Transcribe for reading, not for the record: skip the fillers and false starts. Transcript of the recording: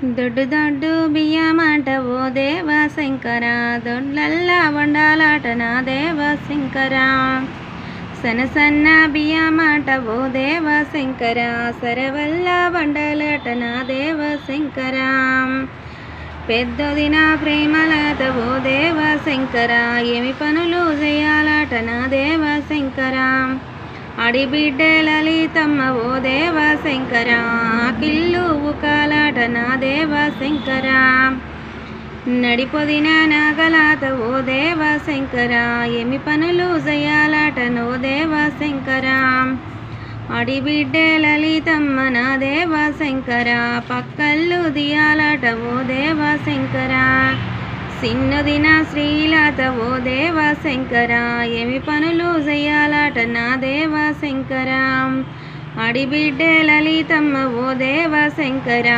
దొడ్డు దొడ్డు బియ్యమాట ఓ దేవ శంకర, దొడ్లల్లా వండాలాట నా దేవ శంకర. సన్న సన్న బియ్యమాట ఓ దేవ శంకర, సరవల్ల వండాలాట నా దేవ శంకర. పెద్దది నా ప్రేమలత ఓ దేవ శంకర, ఏమి పనులు చేయాలాట నా దేవ శంకర. అడిబిడ్డ లలితమ్మ ఓ దేవ శంకర, కిల్లు ఉకాలాట నా దేవ శంకర. నడిపొదిన నాగలాత ఓ దేవ శంకర, ఏమి పనులు చేయాలాట నో దేవ శంకర. అడిబిడ్డ లలితమ్మ నా దేవ శంకర, పక్కళ్ళు దియాలాట ఓ దేవ శంకర. సిన్నదిన శ్రీలత ఓ దేవ శంకర, ఏమి పనులు చేయాలాట నా దేవ శంకర. అడిబిడ్డ లలితమ్మ ఓ దేవ శంకర.